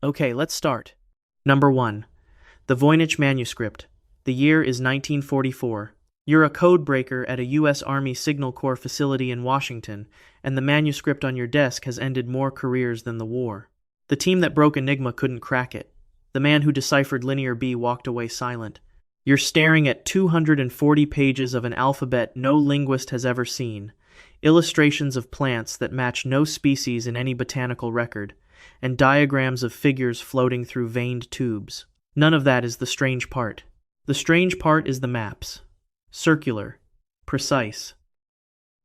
Okay, let's start. Number 1. The Voynich Manuscript. The year is 1944. You're a code breaker at a U.S. Army Signal Corps facility in Washington, and the manuscript on your desk has ended more careers than the war. The team that broke Enigma couldn't crack it. The man who deciphered Linear B walked away silent. You're staring at 240 pages of an alphabet no linguist has ever seen, illustrations of plants that match no species in any botanical record, and diagrams of figures floating through veined tubes. None of that is the strange part. The strange part is the maps. Circular, precise,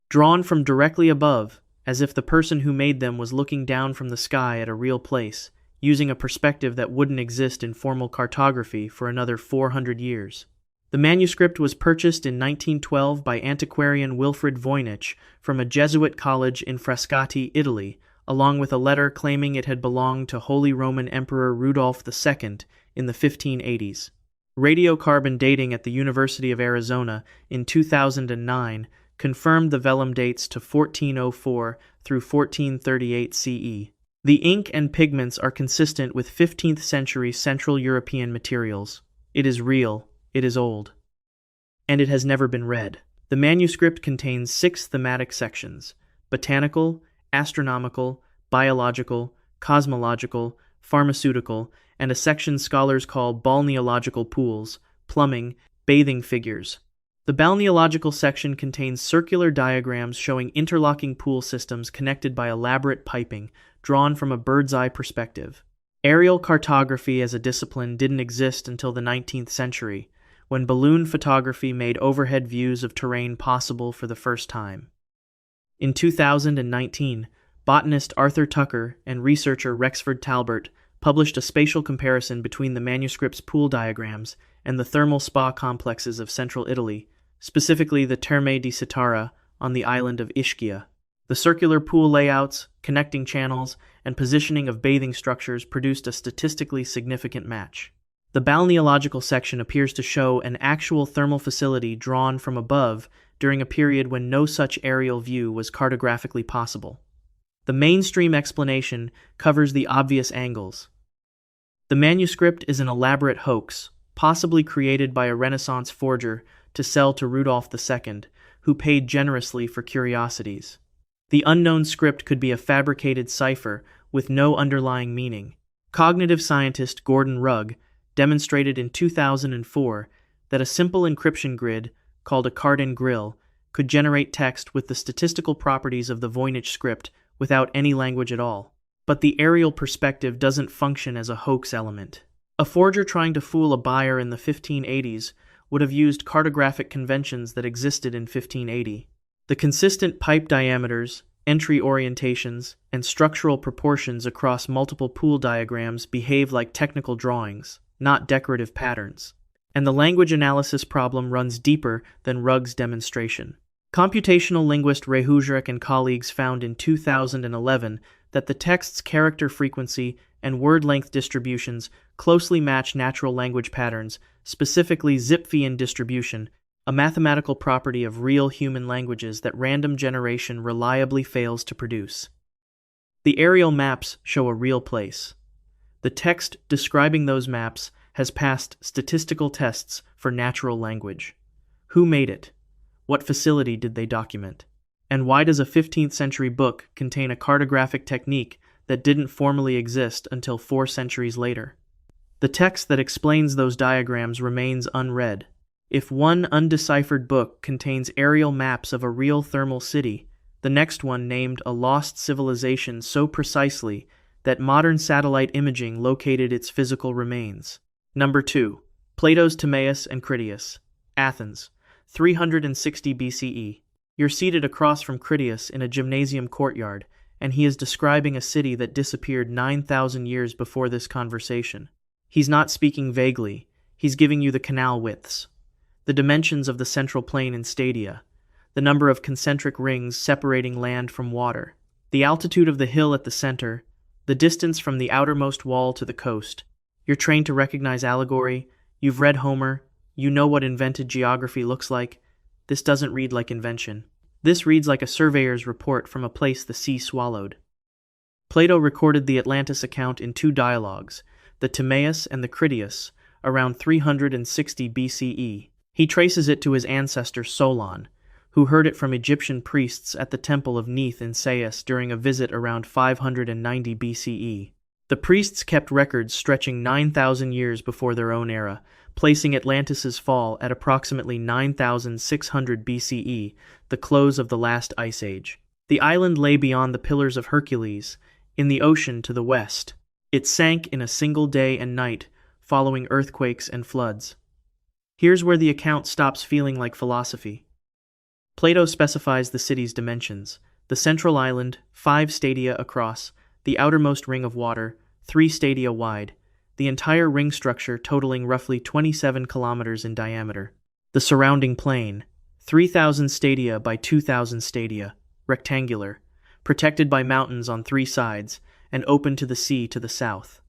drawn from directly above, as if the person who made them was looking down from the sky at a real place, using a perspective that wouldn't exist in formal cartography for another 400 years. The manuscript was purchased in 1912 by antiquarian Wilfrid Voynich from a Jesuit college in Frascati, Italy, along with a letter claiming it had belonged to Holy Roman Emperor Rudolph II in the 1580s. Radiocarbon dating at the University of Arizona in 2009 confirmed the vellum dates to 1404 through 1438 CE. The ink and pigments are consistent with 15th century Central European materials. It is real, it is old, and it has never been read. The manuscript contains 6 thematic sections: botanical, astronomical, biological, cosmological, pharmaceutical, and a section scholars call balneological pools, plumbing, bathing figures. The balneological section contains circular diagrams showing interlocking pool systems connected by elaborate piping, drawn from a bird's-eye perspective. Aerial cartography as a discipline didn't exist until the 19th century, when balloon photography made overhead views of terrain possible for the first time. In 2019, botanist Arthur Tucker and researcher Rexford Talbert published a spatial comparison between the manuscript's pool diagrams and the thermal spa complexes of central Italy, specifically the Terme di Citara on the island of Ischia. The circular pool layouts, connecting channels, and positioning of bathing structures produced a statistically significant match. The balneological section appears to show an actual thermal facility drawn from above during a period when no such aerial view was cartographically possible. The mainstream explanation covers the obvious angles. The manuscript is an elaborate hoax, possibly created by a Renaissance forger to sell to Rudolph II, who paid generously for curiosities. The unknown script could be a fabricated cipher with no underlying meaning. Cognitive scientist Gordon Rugg demonstrated in 2004 that a simple encryption grid, called a Cardin grill, could generate text with the statistical properties of the Voynich script without any language at all. But the aerial perspective doesn't function as a hoax element. A forger trying to fool a buyer in the 1580s would have used cartographic conventions that existed in 1580. The consistent pipe diameters, entry orientations, and structural proportions across multiple pool diagrams behave like technical drawings, not decorative patterns. And the language analysis problem runs deeper than Rugg's demonstration. Computational linguist Ray Hujrek and colleagues found in 2011 that the text's character frequency and word length distributions closely match natural language patterns, specifically Zipfian distribution, a mathematical property of real human languages that random generation reliably fails to produce. The aerial maps show a real place. The text describing those maps has passed statistical tests for natural language. Who made it? What facility did they document? And why does a 15th century book contain a cartographic technique that didn't formally exist until 4 centuries later? The text that explains those diagrams remains unread. If one undeciphered book contains aerial maps of a real thermal city, the next one named a lost civilization so precisely that modern satellite imaging located its physical remains. Number 2. Plato's Timaeus and Critias. Athens, 360 BCE. You're seated across from Critias in a gymnasium courtyard, and he is describing a city that disappeared 9,000 years before this conversation. He's not speaking vaguely, he's giving you the canal widths, the dimensions of the central plain in stadia, the number of concentric rings separating land from water, the altitude of the hill at the center, the distance from the outermost wall to the coast. You're trained to recognize allegory, you've read Homer, you know what invented geography looks like. This doesn't read like invention. This reads like a surveyor's report from a place the sea swallowed. Plato recorded the Atlantis account in two dialogues, the Timaeus and the Critias, around 360 BCE. He traces it to his ancestor Solon, who heard it from Egyptian priests at the temple of Neith in Sais during a visit around 590 BCE. The priests kept records stretching 9,000 years before their own era, placing Atlantis's fall at approximately 9,600 BCE, the close of the last ice age. The island lay beyond the Pillars of Hercules, in the ocean to the west. It sank in a single day and night, following earthquakes and floods. Here's where the account stops feeling like philosophy. Plato specifies the city's dimensions: the central island, 5 stadia across, the outermost ring of water, 3 stadia wide, the entire ring structure totaling roughly 27 kilometers in diameter. The surrounding plain, 3,000 stadia by 2,000 stadia, rectangular, protected by mountains on 3 sides, and open to the sea to the south.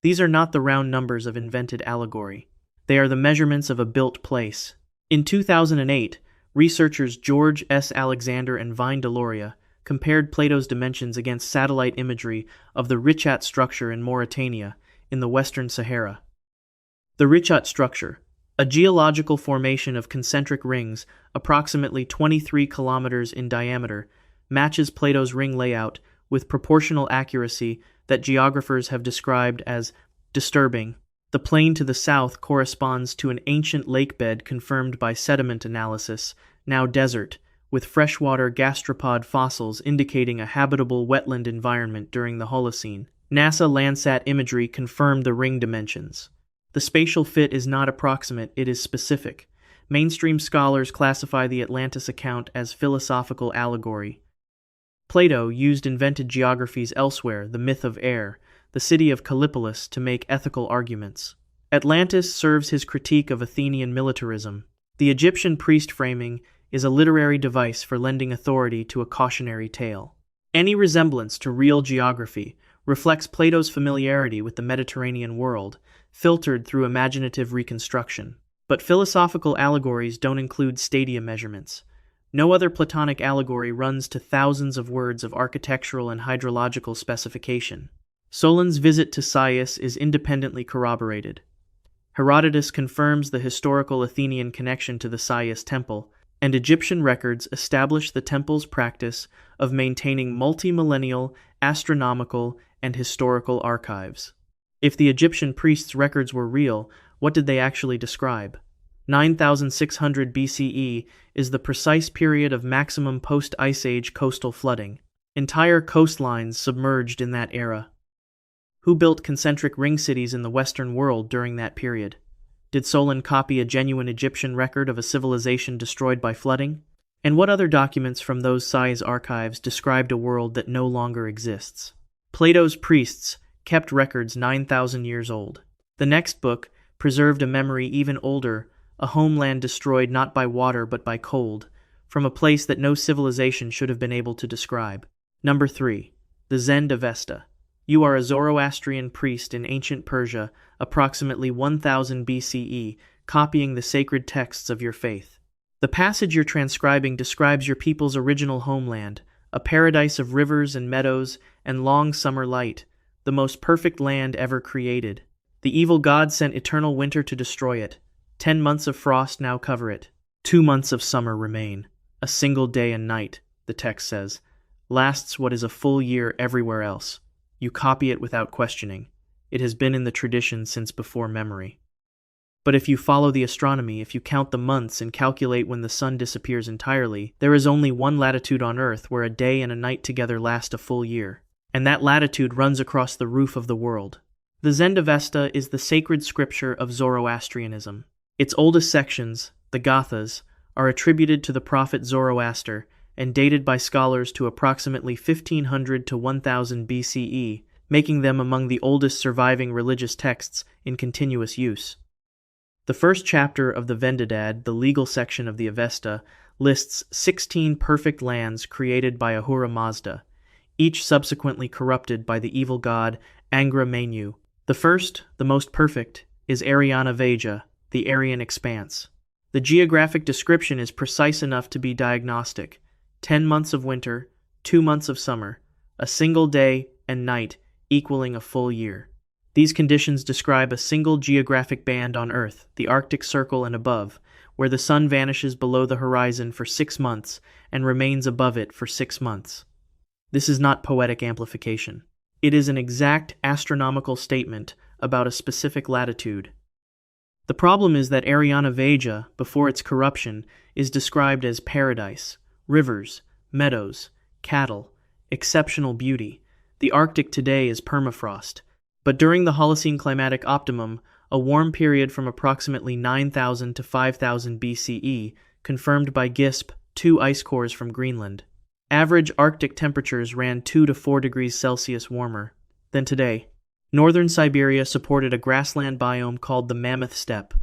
These are not the round numbers of invented allegory. They are the measurements of a built place. In 2008, researchers George S. Alexander and Vine Deloria compared Plato's dimensions against satellite imagery of the Nuzhat structure in Mauritania, in the Western Sahara. The Nuzhat structure, a geological formation of concentric rings approximately 23 kilometers in diameter, matches Plato's ring layout with proportional accuracy that geographers have described as disturbing. The plain to the south corresponds to an ancient lakebed confirmed by sediment analysis, now desert, with freshwater gastropod fossils indicating a habitable wetland environment during the Holocene. NASA Landsat imagery confirmed the ring dimensions. The spatial fit is not approximate, it is specific. Mainstream scholars classify the Atlantis account as philosophical allegory. Plato used invented geographies elsewhere, the myth of air, the city of Callipolis, to make ethical arguments. Atlantis serves his critique of Athenian militarism. The Egyptian priest framing is a literary device for lending authority to a cautionary tale. Any resemblance to real geography reflects Plato's familiarity with the Mediterranean world, filtered through imaginative reconstruction. But philosophical allegories don't include stadia measurements. No other Platonic allegory runs to thousands of words of architectural and hydrological specification. Solon's visit to Sais is independently corroborated. Herodotus confirms the historical Athenian connection to the Sais temple, and Egyptian records establish the temple's practice of maintaining multi-millennial, astronomical, and historical archives. If the Egyptian priests' records were real, what did they actually describe? 9,600 BCE is the precise period of maximum post-Ice Age coastal flooding. Entire coastlines submerged in that era. Who built concentric ring cities in the Western world during that period? Did Solon copy a genuine Egyptian record of a civilization destroyed by flooding? And what other documents from those Sais archives described a world that no longer exists? Plato's priests kept records 9,000 years old. The next book preserved a memory even older, a homeland destroyed not by water but by cold, from a place that no civilization should have been able to describe. Number 3. The Zend-Avesta. You are a Zoroastrian priest in ancient Persia, approximately 1000 BCE, copying the sacred texts of your faith. The passage you're transcribing describes your people's original homeland, a paradise of rivers and meadows and long summer light, the most perfect land ever created. The evil god sent eternal winter to destroy it. 10 months of frost now cover it. 2 months of summer remain. A single day and night, the text says, lasts what is a full year everywhere else. You copy it without questioning. It has been in the tradition since before memory. But if you follow the astronomy, if you count the months and calculate when the sun disappears entirely, there is only one latitude on Earth where a day and a night together last a full year. And that latitude runs across the roof of the world. The Zend-Avesta is the sacred scripture of Zoroastrianism. Its oldest sections, the Gathas, are attributed to the prophet Zoroaster and dated by scholars to approximately 1500 to 1000 BCE, making them among the oldest surviving religious texts in continuous use. The first chapter of the Vendidad, the legal section of the Avesta, lists 16 perfect lands created by Ahura Mazda, each subsequently corrupted by the evil god Angra Mainyu. The first, the most perfect, is Ariana Veja, the Aryan expanse. The geographic description is precise enough to be diagnostic. 10 months of winter, 2 months of summer, a single day, and night equaling a full year. These conditions describe a single geographic band on Earth, the Arctic Circle and above, where the sun vanishes below the horizon for 6 months and remains above it for 6 months. This is not poetic amplification. It is an exact astronomical statement about a specific latitude. The problem is that Ariana before its corruption, is described as paradise, rivers, meadows, cattle, exceptional beauty. The Arctic today is permafrost. But during the Holocene climatic optimum, a warm period from approximately 9,000 to 5,000 BCE, confirmed by GISP, 2 ice cores from Greenland, average Arctic temperatures ran 2 to 4 degrees Celsius warmer than today. Northern Siberia supported a grassland biome called the Mammoth Steppe.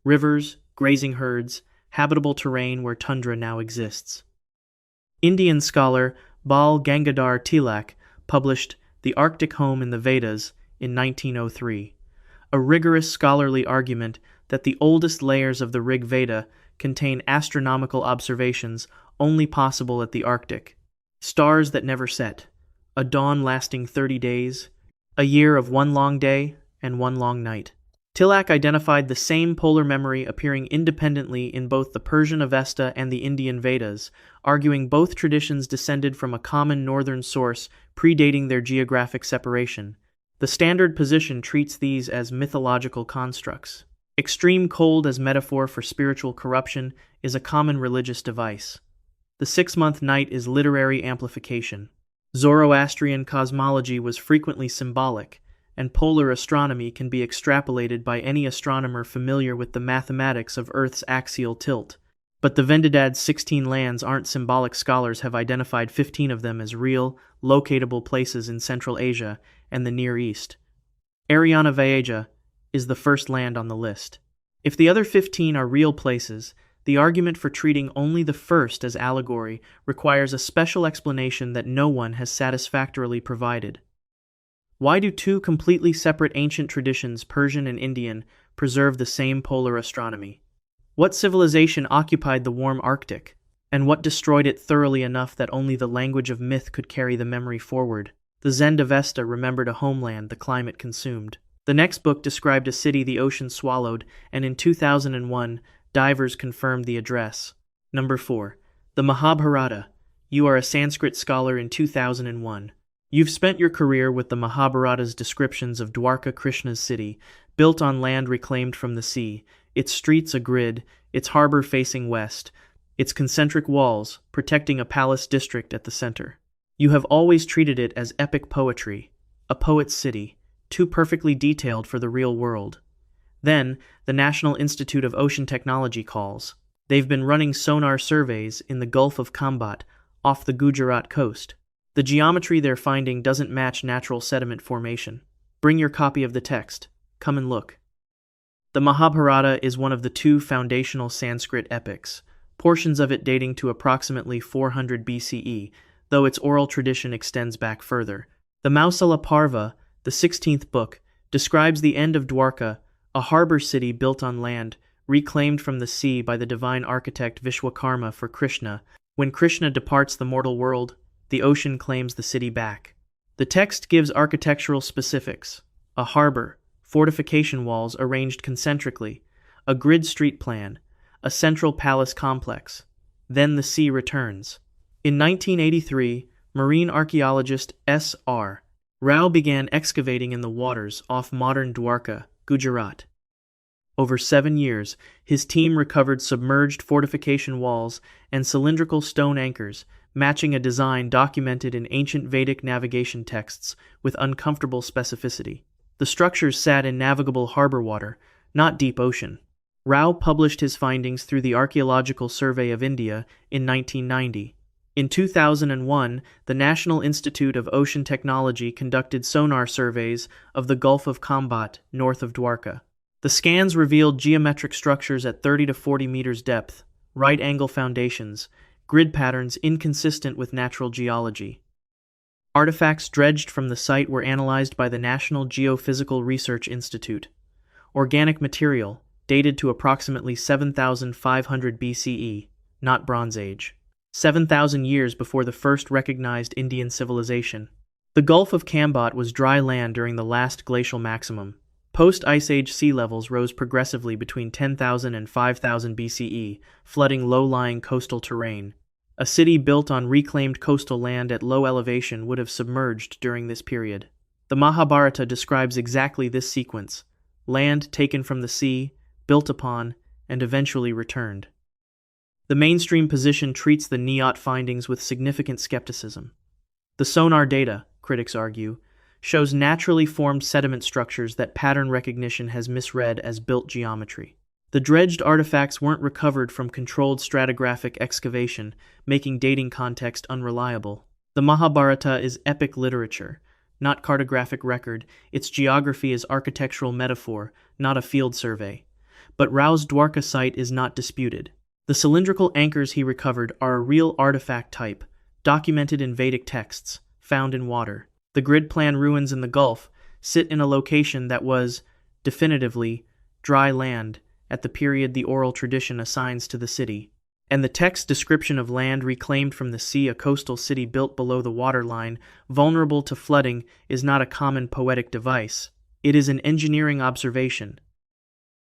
Rivers, grazing herds, habitable terrain where tundra now exists. Indian scholar Bal Gangadhar Tilak published The Arctic Home in the Vedas in 1903, a rigorous scholarly argument that the oldest layers of the Rig Veda contain astronomical observations only possible at the Arctic. Stars that never set, a dawn lasting 30 days, a year of 1 long day and 1 long night. Tilak identified the same polar memory appearing independently in both the Persian Avesta and the Indian Vedas, arguing both traditions descended from a common northern source predating their geographic separation. The standard position treats these as mythological constructs. Extreme cold as metaphor for spiritual corruption is a common religious device. The 6-month night is literary amplification. Zoroastrian cosmology was frequently symbolic, and polar astronomy can be extrapolated by any astronomer familiar with the mathematics of Earth's axial tilt. But the Vendidad's 16 lands aren't symbolic. Scholars have identified 15 of them as real, locatable places in Central Asia and the Near East. Ariana Vieja is the first land on the list. If the other 15 are real places, the argument for treating only the first as allegory requires a special explanation that no one has satisfactorily provided. Why do 2 completely separate ancient traditions, Persian and Indian, preserve the same polar astronomy? What civilization occupied the warm Arctic, and what destroyed it thoroughly enough that only the language of myth could carry the memory forward? The Zend-Avesta remembered a homeland the climate consumed. The next book described a city the ocean swallowed, and in 2001, divers confirmed the address. Number 4. The Mahabharata. You are a Sanskrit scholar in 2001. You've spent your career with the Mahabharata's descriptions of Dwarka, Krishna's city, built on land reclaimed from the sea, its streets a grid, its harbor facing west, its concentric walls protecting a palace district at the center. You have always treated it as epic poetry, a poet's city, too perfectly detailed for the real world. Then, the National Institute of Ocean Technology calls. They've been running sonar surveys in the Gulf of Kambat, off the Gujarat coast. The geometry they're finding doesn't match natural sediment formation. Bring your copy of the text. Come and look. The Mahabharata is one of the 2 foundational Sanskrit epics, portions of it dating to approximately 400 BCE, though its oral tradition extends back further. The Mausala Parva, the 16th book, describes the end of Dwarka, a harbor city built on land, reclaimed from the sea by the divine architect Vishwakarma for Krishna. When Krishna departs the mortal world, the ocean claims the city back. The text gives architectural specifics: a harbor, fortification walls arranged concentrically, a grid street plan, a central palace complex. Then the sea returns. In 1983, marine archaeologist S.R. Rao began excavating in the waters off modern Dwarka, Gujarat. Over 7 years, his team recovered submerged fortification walls and cylindrical stone anchors, matching a design documented in ancient Vedic navigation texts with uncomfortable specificity. The structures sat in navigable harbor water, not deep ocean. Rao published his findings through the Archaeological Survey of India in 1990. In 2001, the National Institute of Ocean Technology conducted sonar surveys of the Gulf of Kambat, north of Dwarka. The scans revealed geometric structures at 30 to 40 meters depth, right-angle foundations, grid patterns inconsistent with natural geology. Artifacts dredged from the site were analyzed by the National Geophysical Research Institute. Organic material, dated to approximately 7,500 BCE, not Bronze Age. 7,000 years before the first recognized Indian civilization. The Gulf of Cambot was dry land during the last glacial maximum. Post-Ice Age sea levels rose progressively between 10,000 and 5,000 BCE, flooding low-lying coastal terrain. A city built on reclaimed coastal land at low elevation would have submerged during this period. The Mahabharata describes exactly this sequence: land taken from the sea, built upon, and eventually returned. The mainstream position treats the Nuzhat findings with significant skepticism. The sonar data, critics argue, shows naturally formed sediment structures that pattern recognition has misread as built geometry. The dredged artifacts weren't recovered from controlled stratigraphic excavation, making dating context unreliable. The Mahabharata is epic literature, not cartographic record. Its geography is architectural metaphor, not a field survey. But Rao's Dwarka site is not disputed. The cylindrical anchors he recovered are a real artifact type, documented in Vedic texts, found in water. The grid plan ruins in the Gulf sit in a location that was, definitively, dry land at the period the oral tradition assigns to the city. And the text description of land reclaimed from the sea, a coastal city built below the waterline, vulnerable to flooding, is not a common poetic device. It is an engineering observation.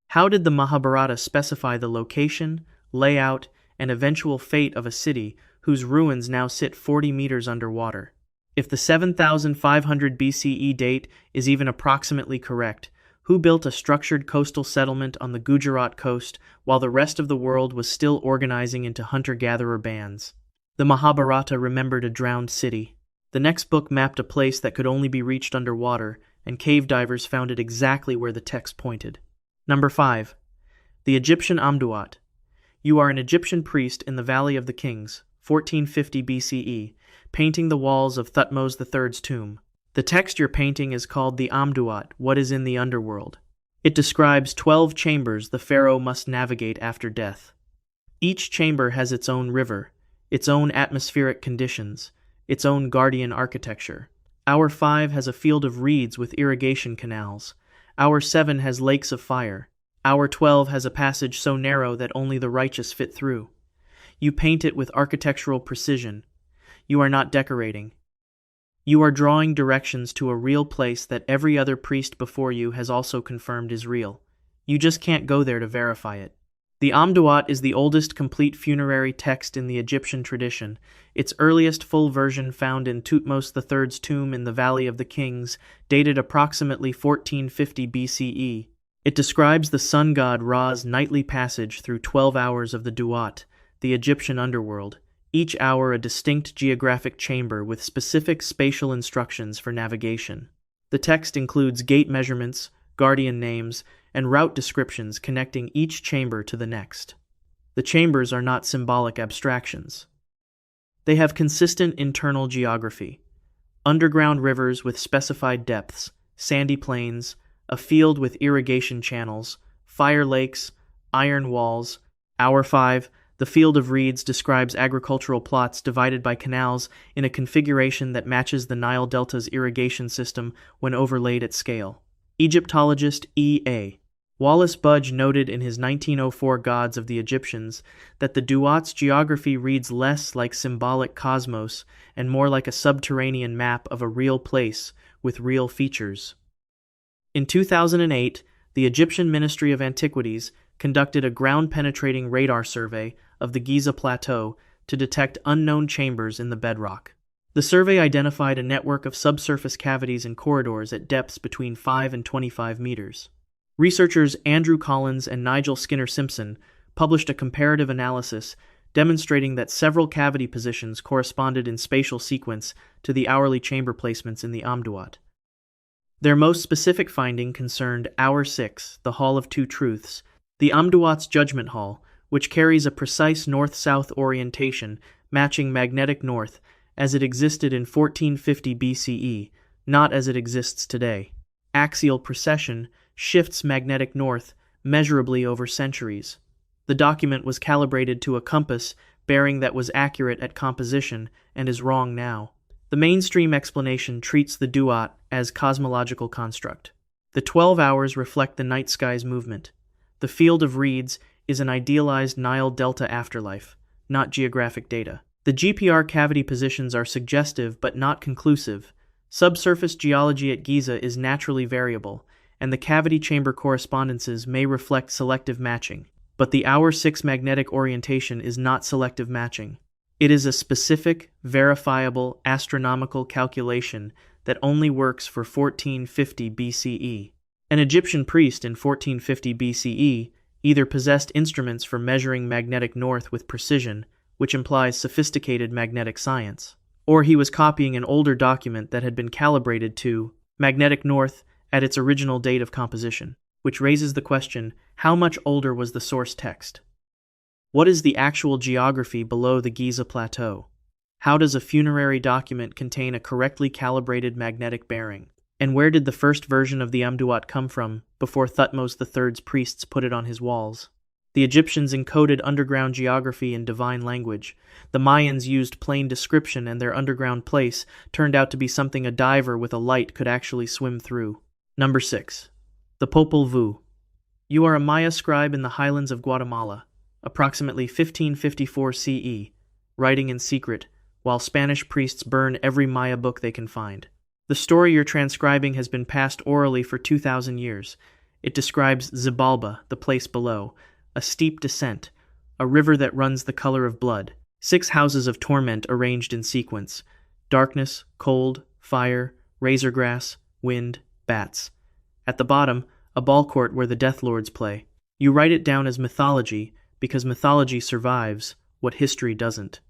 How did the Mahabharata specify the location, layout, and eventual fate of a city whose ruins now sit 40 meters underwater? If the 7,500 BCE date is even approximately correct, who built a structured coastal settlement on the Gujarat coast while the rest of the world was still organizing into hunter-gatherer bands? The Mahabharata remembered a drowned city. The next book mapped a place that could only be reached underwater, and cave divers found it exactly where the text pointed. Number 5. The Egyptian Amduat. You are an Egyptian priest in the Valley of the Kings, 1450 BCE, painting the walls of Thutmose III's tomb. The text you're painting is called the Amduat, what is in the underworld. It describes 12 chambers the pharaoh must navigate after death. Each chamber has its own river, its own atmospheric conditions, its own guardian architecture. Hour 5 has a field of reeds with irrigation canals. Hour 7 has lakes of fire. Hour 12 has a passage so narrow that only the righteous fit through. You paint it with architectural precision. You are not decorating. You are drawing directions to a real place that every other priest before you has also confirmed is real. You just can't go there to verify it. The Amduat is the oldest complete funerary text in the Egyptian tradition, its earliest full version found in Thutmose III's tomb in the Valley of the Kings, dated approximately 1450 BCE. It describes the sun god Ra's nightly passage through 12 hours of the Duat, the Egyptian underworld, each hour a distinct geographic chamber with specific spatial instructions for navigation. The text includes gate measurements, guardian names, and route descriptions connecting each chamber to the next. The chambers are not symbolic abstractions. They have consistent internal geography. Underground rivers with specified depths, sandy plains, a field with irrigation channels, fire lakes, iron walls. Hour 5, the field of reeds describes agricultural plots divided by canals in a configuration that matches the Nile Delta's irrigation system when overlaid at scale. Egyptologist E.A. Wallace Budge noted in his 1904 Gods of the Egyptians that the Duat's geography reads less like symbolic cosmos and more like a subterranean map of a real place with real features. In 2008, the Egyptian Ministry of Antiquities conducted a ground-penetrating radar survey of the Giza Plateau to detect unknown chambers in the bedrock. The survey identified a network of subsurface cavities and corridors at depths between 5 and 25 meters. Researchers Andrew Collins and Nigel Skinner-Simpson published a comparative analysis demonstrating that several cavity positions corresponded in spatial sequence to the hourly chamber placements in the Amduat. Their most specific finding concerned Hour 6, the Hall of Two Truths, the Amduat's Judgment Hall, which carries a precise north-south orientation matching magnetic north as it existed in 1450 BCE, not as it exists today. Axial precession shifts magnetic north measurably over centuries. The document was calibrated to a compass bearing that was accurate at composition and is wrong now. The mainstream explanation treats the Duat as cosmological construct. The 12 hours reflect the night sky's movement. The field of reeds is an idealized Nile Delta afterlife, not geographic data. The GPR cavity positions are suggestive but not conclusive, Subsurface geology at Giza is naturally variable, and the cavity chamber correspondences may reflect selective matching. But the Hour 6 magnetic orientation is not selective matching. It is a specific, verifiable astronomical calculation that only works for 1450 BCE. An Egyptian priest in 1450 BCE either possessed instruments for measuring magnetic north with precision, which implies sophisticated magnetic science, or he was copying an older document that had been calibrated to magnetic north at its original date of composition, which raises the question, how much older was the source text? What is the actual geography below the Giza Plateau? How does a funerary document contain a correctly calibrated magnetic bearing? And where did the first version of the Amduat come from before Thutmose III's priests put it on his walls? The Egyptians encoded underground geography in divine language. The Mayans used plain description, and their underground place turned out to be something a diver with a light could actually swim through. Number 6. The Popol Vuh. You are a Maya scribe in the highlands of Guatemala, approximately 1554 CE, writing in secret, while Spanish priests burn every Maya book they can find. The story you're transcribing has been passed orally for 2,000 years. It describes Xibalba, the place below, a steep descent, a river that runs the color of blood, 6 houses of torment arranged in sequence, darkness, cold, fire, razor grass, wind, bats. At the bottom, a ball court where the Death Lords play. You write it down as mythology because mythology survives what history doesn't.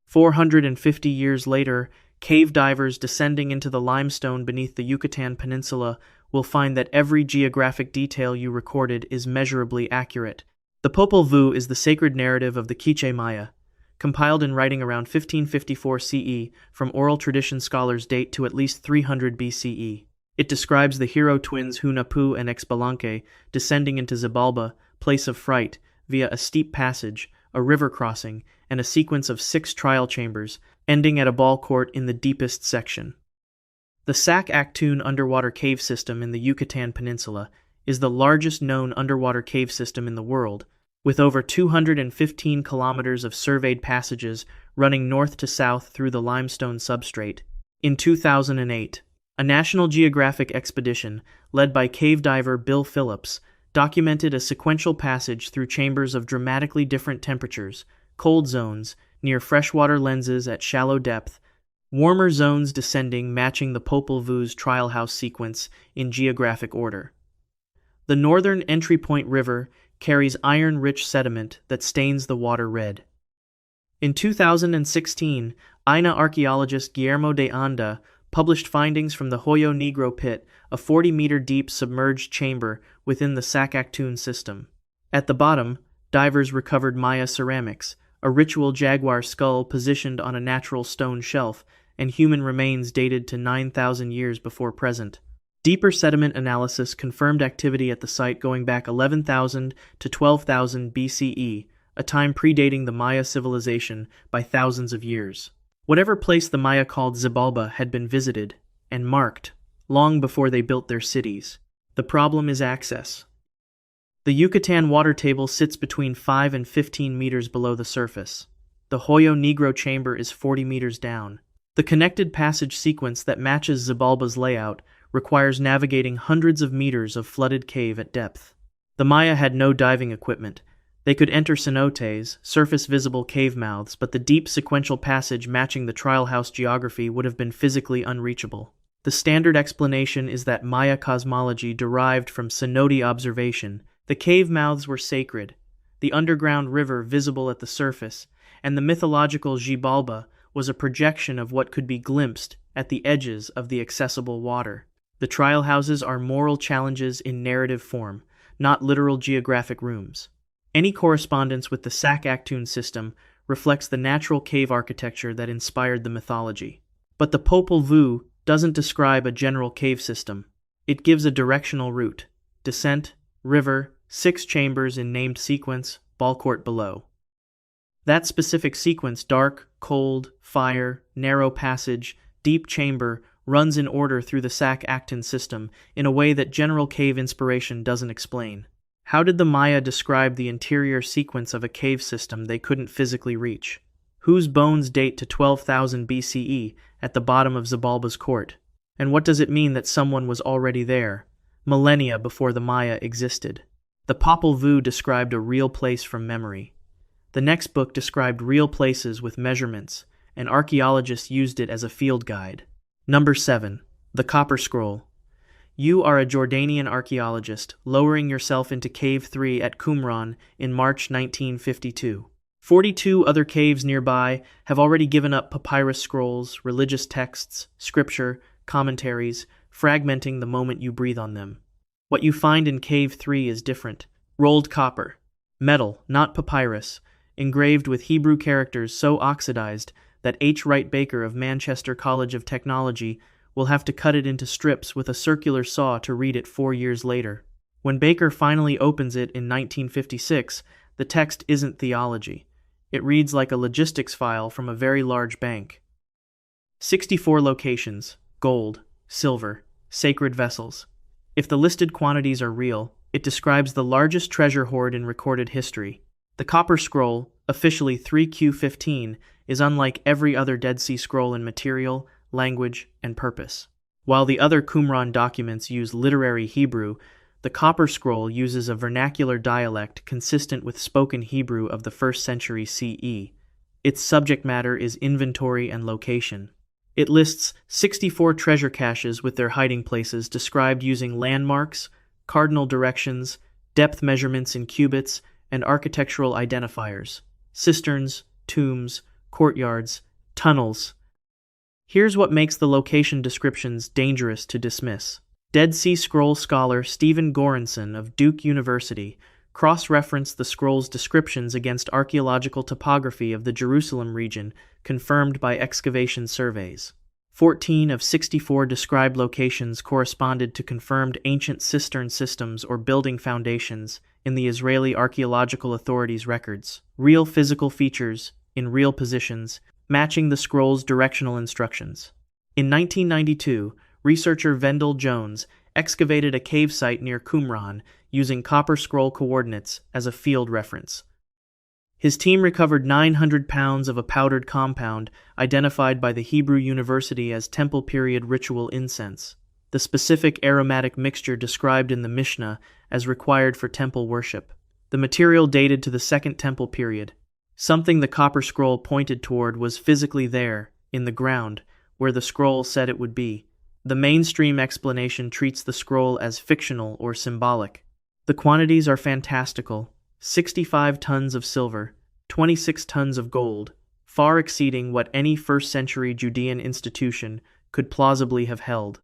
450 years later, cave divers descending into the limestone beneath the Yucatan Peninsula will find that every geographic detail you recorded is measurably accurate. The Popol Vuh is the sacred narrative of the Quiche Maya, compiled in writing around 1554 CE from oral tradition scholars date to at least 300 BCE. It describes the hero twins Hunahpu and Xbalanque descending into Xibalba, place of fright, via a steep passage, a river crossing, and a sequence of 6 trial chambers, ending at a ball court in the deepest section. The Sac-Actun underwater cave system in the Yucatan Peninsula is the largest known underwater cave system in the world, with over 215 kilometers of surveyed passages running north to south through the limestone substrate. In 2008, a National Geographic expedition, led by cave diver Bill Phillips, documented a sequential passage through chambers of dramatically different temperatures, cold zones near freshwater lenses at shallow depth, warmer zones descending matching the Popol Vuh's trial house sequence in geographic order. The northern entry point river carries iron-rich sediment that stains the water red. In 2016, INA archaeologist Guillermo de Anda published findings from the Hoyo Negro pit, a 40-meter deep submerged chamber within the Sac-Actun system. At the bottom, divers recovered Maya ceramics, a ritual jaguar skull positioned on a natural stone shelf, and human remains dated to 9,000 years before present. Deeper sediment analysis confirmed activity at the site going back 11,000 to 12,000 BCE, a time predating the Maya civilization by thousands of years. Whatever place the Maya called Xibalba had been visited and marked long before they built their cities. The problem is access. The Yucatan water table sits between 5 and 15 meters below the surface. The Hoyo Negro chamber is 40 meters down. The connected passage sequence that matches Xibalba's layout requires navigating hundreds of meters of flooded cave at depth. The Maya had no diving equipment. They could enter cenotes, surface-visible cave mouths, but the deep sequential passage matching the trial house geography would have been physically unreachable. The standard explanation is that Maya cosmology derived from cenote observation. The cave mouths were sacred, the underground river visible at the surface, and the mythological Xibalba was a projection of what could be glimpsed at the edges of the accessible water. The trial houses are moral challenges in narrative form, not literal geographic rooms. Any correspondence with the Sac-Actun system reflects the natural cave architecture that inspired the mythology. But the Popol Vuh doesn't describe a general cave system. It gives a directional route: descent, river, 6 chambers in named sequence, ball court below. That specific sequence, dark, cold, fire, narrow passage, deep chamber, runs in order through the Sac-Actun system in a way that general cave inspiration doesn't explain. How did the Maya describe the interior sequence of a cave system they couldn't physically reach? Whose bones date to 12,000 BCE at the bottom of Xibalba's court? And what does it mean that someone was already there, millennia before the Maya existed? The Popol Vuh described a real place from memory. The next book described real places with measurements, and archaeologists used it as a field guide. Number 7. The Copper Scroll. You are a Jordanian archaeologist, lowering yourself into Cave 3 at Qumran in March 1952. 42 other caves nearby have already given up papyrus scrolls, religious texts, scripture, commentaries, fragmenting the moment you breathe on them. What you find in Cave 3 is different. Rolled copper. Metal, not papyrus, engraved with Hebrew characters so oxidized that H. Wright Baker of Manchester College of Technology will have to cut it into strips with a circular saw to read it 4 years later. When Baker finally opens it in 1956, the text isn't theology. It reads like a logistics file from a very large bank. 64 locations, gold, silver, sacred vessels. If the listed quantities are real, it describes the largest treasure hoard in recorded history. The Copper Scroll, officially 3Q15, is unlike every other Dead Sea Scroll in material, language, and purpose. While the other Qumran documents use literary Hebrew, the Copper Scroll uses a vernacular dialect consistent with spoken Hebrew of the 1st century CE. Its subject matter is inventory and location. It lists 64 treasure caches with their hiding places described using landmarks, cardinal directions, depth measurements in cubits, and architectural identifiers: cisterns, tombs, courtyards, tunnels. Here's what makes the location descriptions dangerous to dismiss. Dead Sea Scroll scholar Stephen Goranson of Duke University cross-referenced the scroll's descriptions against archaeological topography of the Jerusalem region confirmed by excavation surveys. 14 of 64 described locations corresponded to confirmed ancient cistern systems or building foundations in the Israeli Archaeological Authority's records. Real physical features, in real positions, matching the scroll's directional instructions. In 1992, researcher Vendel Jones excavated a cave site near Qumran using Copper Scroll coordinates as a field reference. His team recovered 900 pounds of a powdered compound identified by the Hebrew University as Temple period ritual incense, the specific aromatic mixture described in the Mishnah as required for temple worship. The material dated to the Second Temple period. Something the Copper Scroll pointed toward was physically there, in the ground, where the scroll said it would be. The mainstream explanation treats the scroll as fictional or symbolic. The quantities are fantastical: 65 tons of silver, 26 tons of gold, far exceeding what any first-century Judean institution could plausibly have held.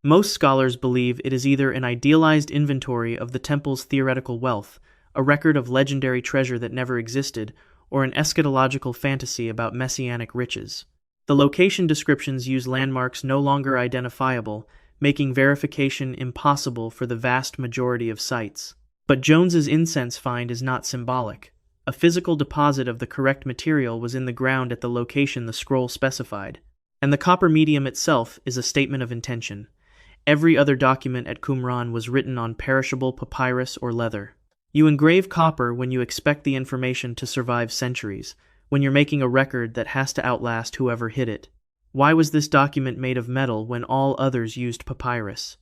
Most scholars believe it is either an idealized inventory of the temple's theoretical wealth, a record of legendary treasure that never existed, or an eschatological fantasy about messianic riches. The location descriptions use landmarks no longer identifiable, making verification impossible for the vast majority of sites. But Jones's incense find is not symbolic. A physical deposit of the correct material was in the ground at the location the scroll specified, and the copper medium itself is a statement of intention. Every other document at Qumran was written on perishable papyrus or leather. You engrave copper when you expect the information to survive centuries, when you're making a record that has to outlast whoever hid it. Why was this document made of metal when all others used papyrus?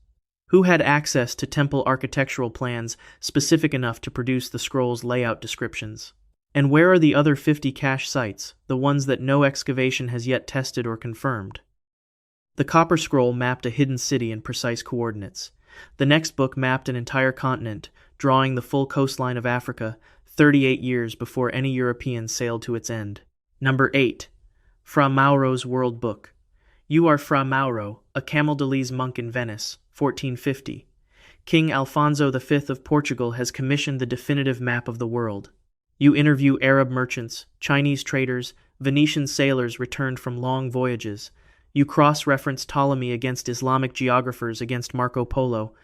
Who had access to temple architectural plans specific enough to produce the scroll's layout descriptions? And where are the other 50 cache sites, the ones that no excavation has yet tested or confirmed? The Copper Scroll mapped a hidden city in precise coordinates. The next book mapped an entire continent, drawing the full coastline of Africa 38 years before any European sailed to its end. Number 8. Fra Mauro's World Book. You are Fra Mauro, a Camaldolese monk in Venice, 1450. King Alfonso V of Portugal has commissioned the definitive map of the world. You interview Arab merchants, Chinese traders, Venetian sailors returned from long voyages. You cross-reference Ptolemy against Islamic geographers against Marco Polo.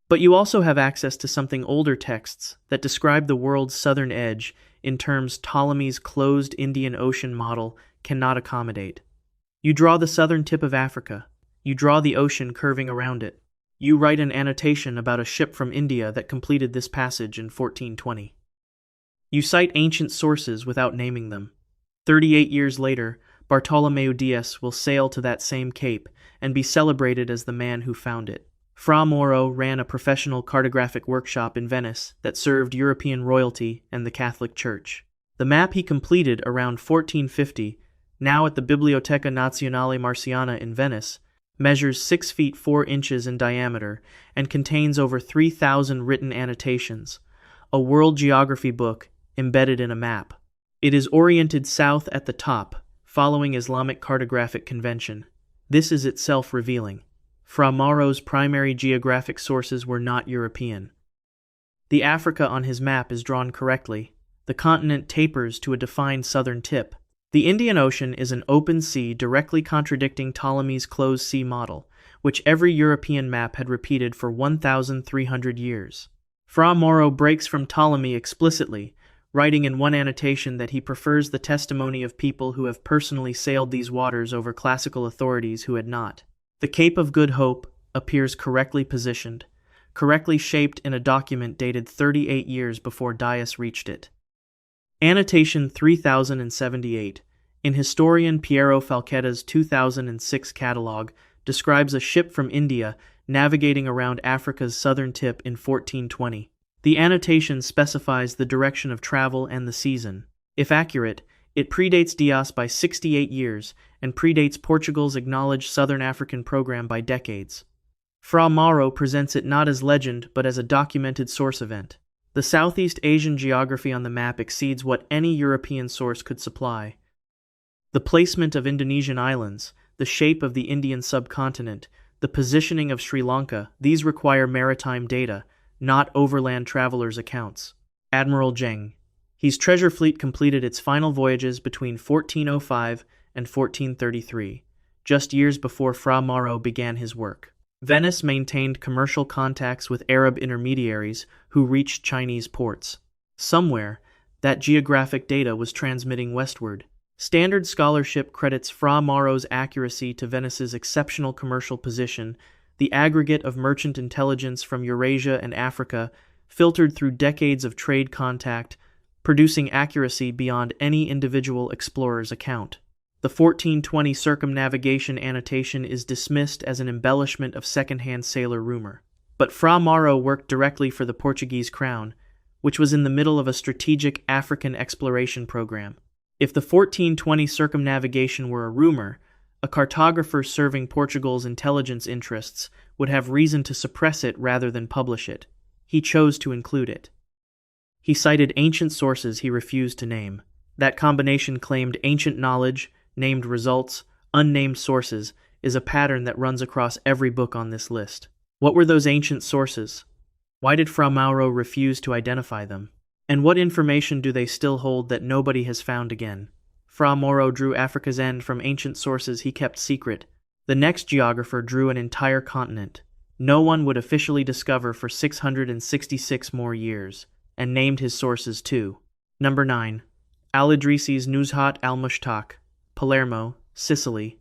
But you also have access to something older texts that describe the world's southern edge in terms Ptolemy's closed Indian Ocean model cannot accommodate. You draw the southern tip of Africa. You draw the ocean curving around it. You write an annotation about a ship from India that completed this passage in 1420. You cite ancient sources without naming them. 38 years later, Bartolomeu Dias will sail to that same cape and be celebrated as the man who found it. Fra Mauro ran a professional cartographic workshop in Venice that served European royalty and the Catholic Church. The map he completed around 1450, now at the Biblioteca Nazionale Marciana in Venice, measures 6 feet 4 inches in diameter and contains over 3,000 written annotations, a world geography book embedded in a map. It is oriented south at the top, following Islamic cartographic convention. This is itself revealing. Fra Mauro's primary geographic sources were not European. The Africa on his map is drawn correctly. The continent tapers to a defined southern tip. The Indian Ocean is an open sea directly contradicting Ptolemy's closed sea model, which every European map had repeated for 1,300 years. Fra Mauro breaks from Ptolemy explicitly, writing in one annotation that he prefers the testimony of people who have personally sailed these waters over classical authorities who had not. The Cape of Good Hope appears correctly positioned, correctly shaped in a document dated 38 years before Dias reached it. Annotation 3078, in historian Piero Falchetta's 2006 catalog, describes a ship from India navigating around Africa's southern tip in 1420. The annotation specifies the direction of travel and the season. If accurate, it predates Dias by 68 years and predates Portugal's acknowledged Southern African program by decades. Fra Mauro presents it not as legend but as a documented source event. The Southeast Asian geography on the map exceeds what any European source could supply. The placement of Indonesian islands, the shape of the Indian subcontinent, the positioning of Sri Lanka, these require maritime data, not overland travelers' accounts. Admiral Zheng. His treasure fleet completed its final voyages between 1405 and 1433, just years before Fra Mauro began his work. Venice maintained commercial contacts with Arab intermediaries who reached Chinese ports. Somewhere, that geographic data was transmitting westward. Standard scholarship credits Fra Mauro's accuracy to Venice's exceptional commercial position, the aggregate of merchant intelligence from Eurasia and Africa, filtered through decades of trade contact, producing accuracy beyond any individual explorer's account. The 1420 circumnavigation annotation is dismissed as an embellishment of second-hand sailor rumor. But Fra Mauro worked directly for the Portuguese crown, which was in the middle of a strategic African exploration program. If the 1420 circumnavigation were a rumor, a cartographer serving Portugal's intelligence interests would have reason to suppress it rather than publish it. He chose to include it. He cited ancient sources he refused to name. That combination claimed ancient knowledge, named results, unnamed sources, is a pattern that runs across every book on this list. What were those ancient sources? Why did Fra Mauro refuse to identify them? And what information do they still hold that nobody has found again? Fra Mauro drew Africa's end from ancient sources he kept secret. The next geographer drew an entire continent. No one would officially discover for 666 more years, and named his sources too. Number 9. Al-Idrisi's Nuzhat al-Mushtaq, Palermo, Sicily,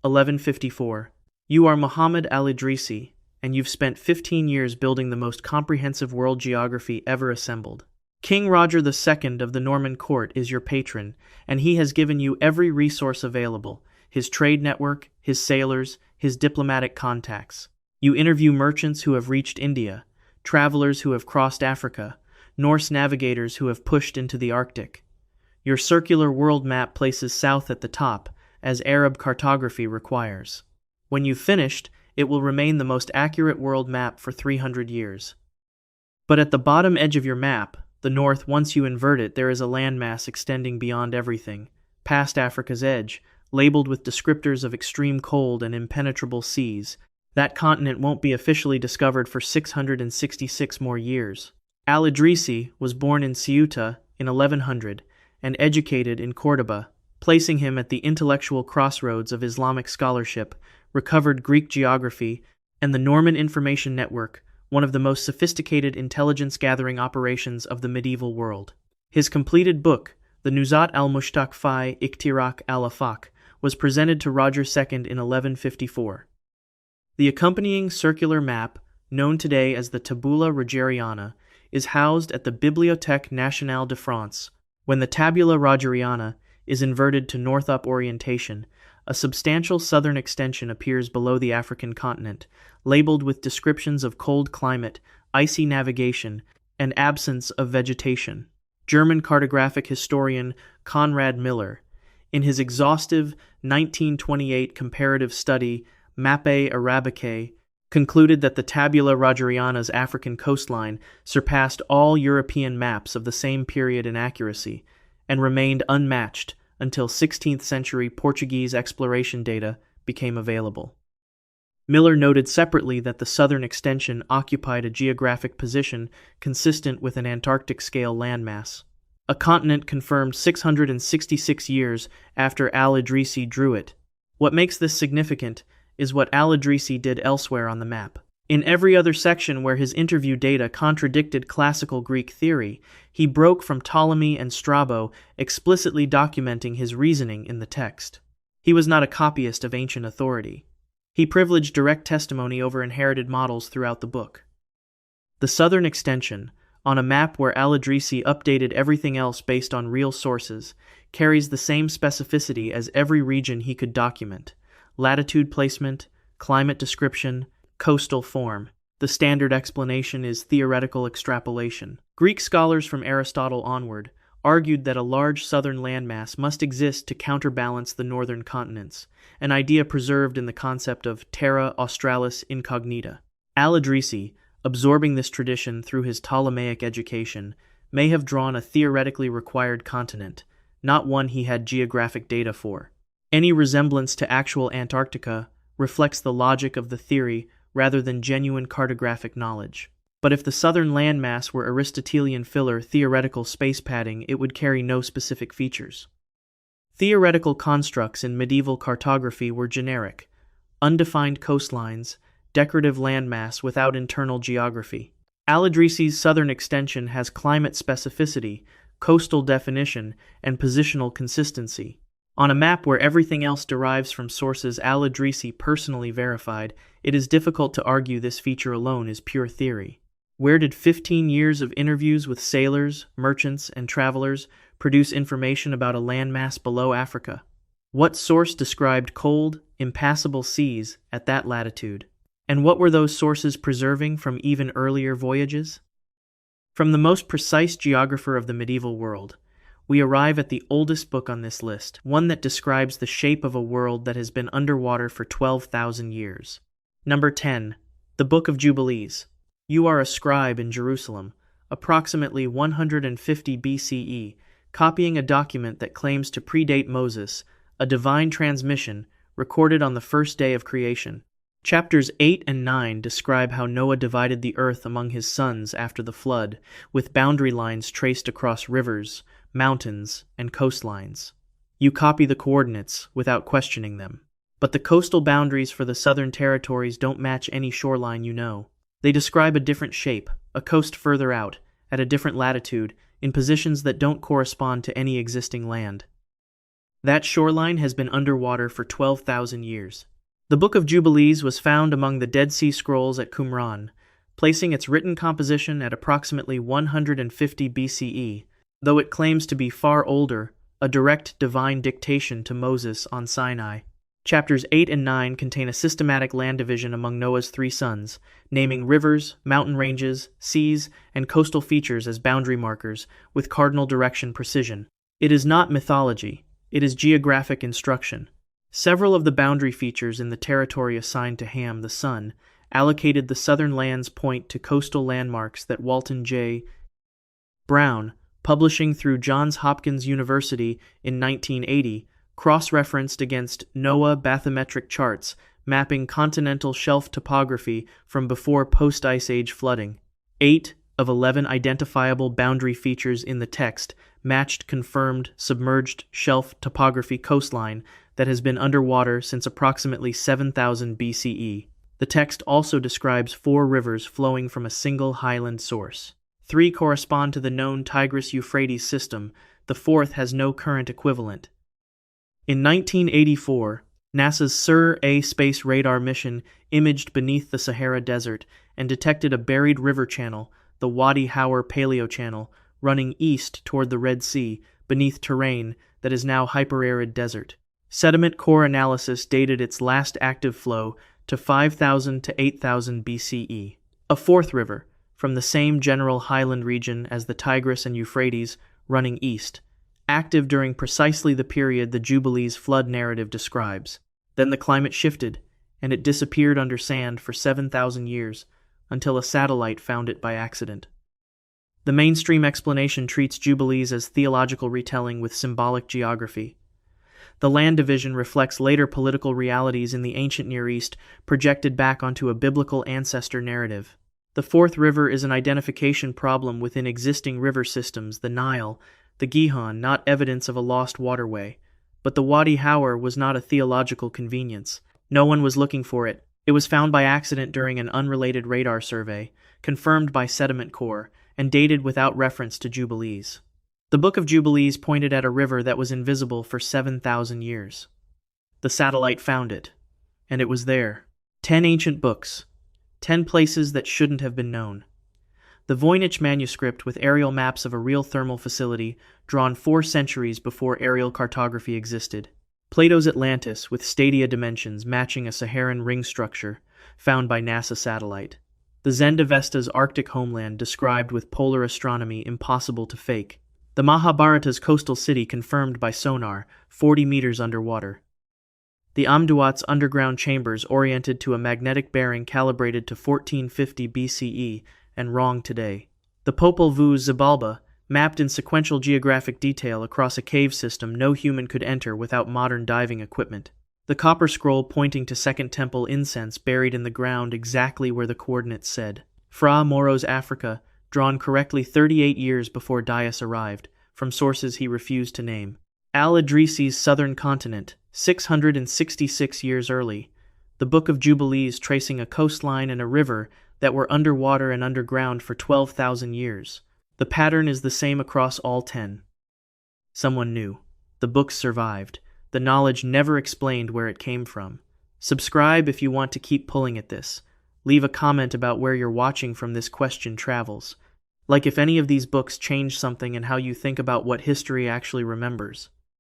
1154. You are Muhammad Al-Idrisi, and you've spent 15 years building the most comprehensive world geography ever assembled. King Roger II of the Norman court is your patron, and he has given you every resource available, his trade network, his sailors, his diplomatic contacts. You interview merchants who have reached India, travelers who have crossed Africa, Norse navigators who have pushed into the Arctic. Your circular world map places south at the top, as Arab cartography requires. When you've finished, it will remain the most accurate world map for 300 years. But at the bottom edge of your map, the north, once you invert it, there is a landmass extending beyond everything, past Africa's edge, labeled with descriptors of extreme cold and impenetrable seas. That continent won't be officially discovered for 666 more years. Al-Idrisi was born in Ceuta in 1100 and educated in Córdoba, placing him at the intellectual crossroads of Islamic scholarship, recovered Greek geography, and the Norman Information Network, one of the most sophisticated intelligence-gathering operations of the medieval world. His completed book, the Nuzhat al-Mushtaq fi Ikhtirak al-Afaq, was presented to Roger II in 1154. The accompanying circular map, known today as the Tabula Rogeriana, is housed at the Bibliothèque Nationale de France. When the Tabula Rogeriana is inverted to north-up orientation. A substantial southern extension appears below the African continent, labeled with descriptions of cold climate, icy navigation, and absence of vegetation. German cartographic historian Konrad Miller, in his exhaustive 1928 comparative study Mappe Arabicae, concluded that the Tabula Rogeriana's African coastline surpassed all European maps of the same period in accuracy, and remained unmatched until 16th century Portuguese exploration data became available. Miller noted separately that the southern extension occupied a geographic position consistent with an Antarctic-scale landmass, a continent confirmed 666 years after Al-Idrisi drew it. What makes this significant is what Al-Idrisi did elsewhere on the map. In every other section where his interview data contradicted classical Greek theory, he broke from Ptolemy and Strabo, explicitly documenting his reasoning in the text. He was not a copyist of ancient authority. He privileged direct testimony over inherited models throughout the book. The southern extension, on a map where Al-Idrisi updated everything else based on real sources, carries the same specificity as every region he could document: latitude placement, climate description, coastal form. The standard explanation is theoretical extrapolation. Greek scholars from Aristotle onward argued that a large southern landmass must exist to counterbalance the northern continents, an idea preserved in the concept of terra australis incognita. Al-Idrisi, absorbing this tradition through his Ptolemaic education, may have drawn a theoretically required continent, not one he had geographic data for. Any resemblance to actual Antarctica reflects the logic of the theory rather than genuine cartographic knowledge. But if the southern landmass were Aristotelian filler theoretical space padding, it would carry no specific features. Theoretical constructs in medieval cartography were generic: undefined coastlines, decorative landmass without internal geography. Al-Idrisi's southern extension has climate specificity, coastal definition, and positional consistency. On a map where everything else derives from sources Al-Idrisi personally verified, it is difficult to argue this feature alone is pure theory. Where did 15 years of interviews with sailors, merchants, and travelers produce information about a landmass below Africa? What source described cold, impassable seas at that latitude? And what were those sources preserving from even earlier voyages? From the most precise geographer of the medieval world, we arrive at the oldest book on this list, one that describes the shape of a world that has been underwater for 12,000 years. Number 10. The Book of Jubilees. You are a scribe in Jerusalem, approximately 150 BCE, copying a document that claims to predate Moses, a divine transmission recorded on the first day of creation. Chapters 8 and 9 describe how Noah divided the earth among his sons after the flood, with boundary lines traced across rivers, mountains, and coastlines. You copy the coordinates without questioning them. But the coastal boundaries for the southern territories don't match any shoreline you know. They describe a different shape, a coast further out, at a different latitude, in positions that don't correspond to any existing land. That shoreline has been underwater for 12,000 years. The Book of Jubilees was found among the Dead Sea Scrolls at Qumran, placing its written composition at approximately 150 BCE, though it claims to be far older, a direct divine dictation to Moses on Sinai. Chapters 8 and 9 contain a systematic land division among Noah's 3 sons, naming rivers, mountain ranges, seas, and coastal features as boundary markers with cardinal direction precision. It is not mythology, it is geographic instruction. Several of the boundary features in the territory assigned to Ham the son allocated the southern lands point to coastal landmarks that Walton J. Brown, publishing through Johns Hopkins University in 1980, cross-referenced against NOAA bathymetric charts mapping continental shelf topography from before post-Ice Age flooding. 8 of 11 identifiable boundary features in the text matched confirmed submerged shelf topography coastline that has been underwater since approximately 7000 BCE. The text also describes 4 rivers flowing from a single highland source. 3 correspond to the known Tigris-Euphrates system, the 4th has no current equivalent. In 1984, NASA's SIR-A space radar mission imaged beneath the Sahara Desert and detected a buried river channel, the Wadi Howar Paleochannel, running east toward the Red Sea, beneath terrain that is now hyperarid desert. Sediment core analysis dated its last active flow to 5000 to 8000 BCE. A fourth river, from the same general highland region as the Tigris and Euphrates, running east, active during precisely the period the Jubilees flood narrative describes. Then the climate shifted, and it disappeared under sand for 7,000 years, until a satellite found it by accident. The mainstream explanation treats Jubilees as theological retelling with symbolic geography. The land division reflects later political realities in the ancient Near East projected back onto a biblical ancestor narrative. The fourth river is an identification problem within existing river systems, the Nile, the Gihon, not evidence of a lost waterway. But the Wadi Howar was not a theological convenience. No one was looking for it. It was found by accident during an unrelated radar survey, confirmed by sediment core, and dated without reference to Jubilees. The Book of Jubilees pointed at a river that was invisible for 7,000 years. The satellite found it, and it was there. 10 ancient books, 10 places that shouldn't have been known. The Voynich Manuscript with aerial maps of a real thermal facility drawn 4 centuries before aerial cartography existed. Plato's Atlantis with stadia dimensions matching a Saharan ring structure found by NASA satellite. The Zend-Avesta's Arctic homeland described with polar astronomy impossible to fake. The Mahabharata's coastal city confirmed by sonar, 40 meters underwater. The Amduat's underground chambers oriented to a magnetic bearing calibrated to 1450 BCE and wrong today. The Popol Vuh Xibalba, mapped in sequential geographic detail across a cave system no human could enter without modern diving equipment. The copper scroll pointing to Second Temple incense buried in the ground exactly where the coordinates said. Fra Mauro's Africa, drawn correctly 38 years before Timaeus arrived, from sources he refused to name. Al-Idrisi's southern continent, 666 years early. The Book of Jubilees tracing a coastline and a river that were underwater and underground for 12,000 years. The pattern is the same across all 10. Someone knew. The books survived. The knowledge never explained where it came from. Subscribe if you want to keep pulling at this. Leave a comment about where you're watching from this question travels. Like if any of these books change something in how you think about what history actually remembers.